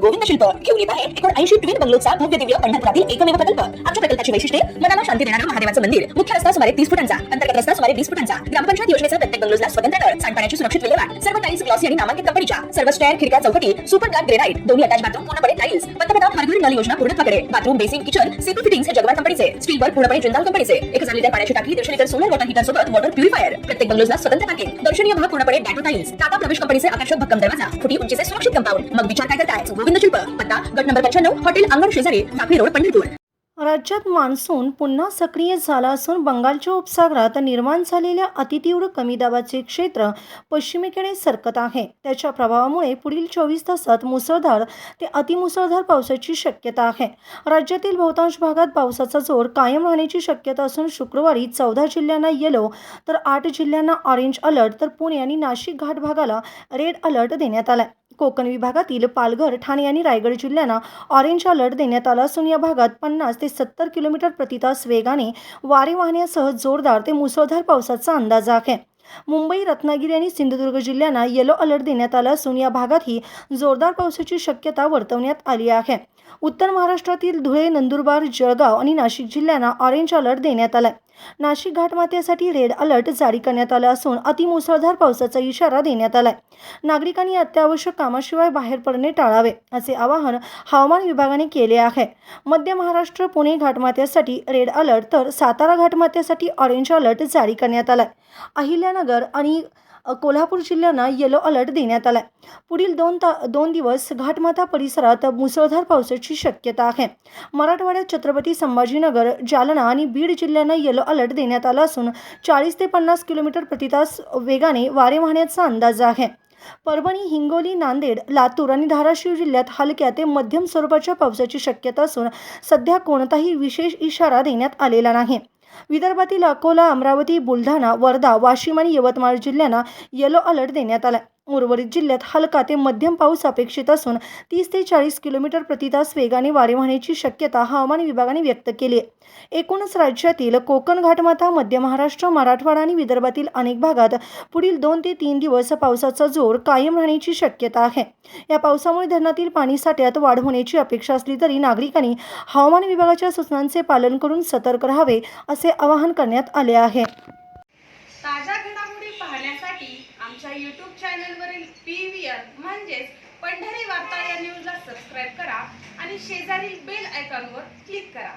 गोविंद शिल्प घेऊन येत आहे 80 ट्विन बंगलोचा भव्य दिव्य पंढरपुरातील एकमेव प्रकल्प। आमच्या प्रकल्पाची वैशिष्ट्ये मनाला शांती देणारं महादेवाचं मंदिर, मुख्य रस्ता सुमारे 30 फुटांचा, अंतर्गत रस्ता सुमारे 20 फुटांचा, ग्रामपंचायत योजनेचा प्रत्येक बंगलोजला स्वतंत्र नळ, सांडपाण्याची सुरक्षित विल्हेवाट, सर्व टाइल्स ग्लॉसी आणि नामांकित कंपनीच्या, सर्व स्टेअर, खिडक्या, चौकटी सुपर ग्लास ग्रेनाइट, दोन्ही अटॅच बाथरूम पूर्णपणे टाइल्स, पंतप्रधान हर घर नल योजना पूर्णत्वाकडे, bathroom basin kitchen CP fittings हे जगवार कंपनीचे, स्टीलवर पूर्णपणे जिंदाल कंपनीचे, 1000 लिटर पाण्याची टाकी, 150 लिटर सोलर वॉटर हीटर सोबत वॉटर प्युरिफायर, प्रत्येक बंगलोजला स्वतंत्र पार्किंग, दर्शनीय भाग पूर्णपणे डॅटो टाइल्स, टाटा प्रवेश कंपनीचे आकर्षक भक्कम दरवाजा, फुटी उंचीचे सुरक्षित कंपाऊंड। मग विचार काय करताय? गोविंद शिल्प, पत्ता गट नंबर 95, हॉटेल अंगण शेजारी, साखळी रोड, पंढरपूर। राज्यात मान्सून पुन्हा सक्रिय झाला असून बंगालच्या उपसागरात निर्माण झालेल्या अतितीव्र कमी दाबाचे क्षेत्र पश्चिमेकडे सरकत आहे। त्याच्या प्रभावामुळे पुढील 24 तासात मुसळधार ते अतिमुसळधार पावसाची शक्यता आहे। राज्यातील बहुतांश भागात पावसाचा जोर कायम राहण्याची शक्यता असून शुक्रवारी 14 जिल्ह्यांना येलो तर 8 जिल्ह्यांना ऑरेंज अलर्ट तर पुणे आणि नाशिक घाट भागाला रेड अलर्ट देण्यात आला। कोकण विभागातील पालघर, ठाणे आणि रायगड जिल्ह्यांना ऑरेंज अलर्ट देण्यात आला असून या भागात 50 ते 70 किलोमीटर प्रति तास वेगाने वारे वाहण्यासह जोरदार ते मुसळधार पावसाचा अंदाज आहे। मुंबई, रत्नागिरी आणि सिंधुदुर्ग जिल्ह्यांना येलो अलर्ट देण्यात आला असून या भागातही जोरदार पावसाची शक्यता वर्तवण्यात आली आहे। उत्तर महाराष्ट्रातील धुळे, नंदुरबार, जळगाव आणि नाशिक जिल्ह्यांना ऑरेंज अलर्ट देण्यात आला। नाशिक घाटमाथ्यासाठी रेड अलर्ट जारी करण्यात आला असून अतिमुसळधार पावसाचा इशारा देण्यात आलाय। नागरिकांनी अत्यावश्यक कामाशिवाय बाहेर पडणे टाळावे असे आवाहन हवामान विभागाने केले आहे। मध्य महाराष्ट्र, पुणे घाटमाथ्यासाठी रेड अलर्ट तर सातारा घाटमाथ्यासाठी ऑरेंज अलर्ट जारी करण्यात आलाय। अहिल्यानगर आणि कोल्हापूर जिल्ह्यांना येलो अलर्ट देण्यात आलाय। पुढील दोन दिवस घाटमाथा परिसरात मुसळधार पावसाची शक्यता आहे। मराठवाड्यात छत्रपती संभाजीनगर, जालना आणि बीड जिल्ह्यांना येलो अलर्ट देण्यात आला असून 40 ते 50 किलोमीटर प्रति तास वेगाने वारे वाहण्याचा अंदाज आहे। परभणी, हिंगोली, नांदेड, लातूर आणि धाराशिव जिल्ह्यात हलक्या ते मध्यम स्वरूपाच्या पावसाची शक्यता असून सध्या कोणताही विशेष इशारा देण्यात आलेला नाही। विदर्भातील अकोला, अमरावती, बुलढाणा, वर्धा, वाशिम आणि यवतमाळ जिल्ह्यांना येलो अलर्ट देण्यात आला। उर्वरित जिल्ह्यात हलका ते मध्यम पाऊस अपेक्षित असून 30 ते 40 किलोमीटर प्रति तास वेगाने वारे वाहण्याची शक्यता हवामान विभागाने व्यक्त केली आहे। एकूणच राज्यातील कोकण घाटमाथा, मध्य महाराष्ट्र, मराठवाडा आणि विदर्भातील अनेक भागात पुढील 2 ते 3 दिवस पावसाचा जोर कायम राहण्याची शक्यता आहे। या पावसामुळे धरणातील पाणी साठ्यात वाढ होण्याची अपेक्षा असली तरी नागरिकांनी हवामान विभागाच्या सूचनांचे पालन करून सतर्क राहावे असे आवाहन करण्यात आले आहे। ताज्या घडामोडी पाहण्यासाठी आमच्या YouTube चॅनलवरील PVR म्हणजेच पंढरी वार्ता या न्यूजला सबस्क्राइब करा आणि शेजारील बेल आयकॉनवर क्लिक करा।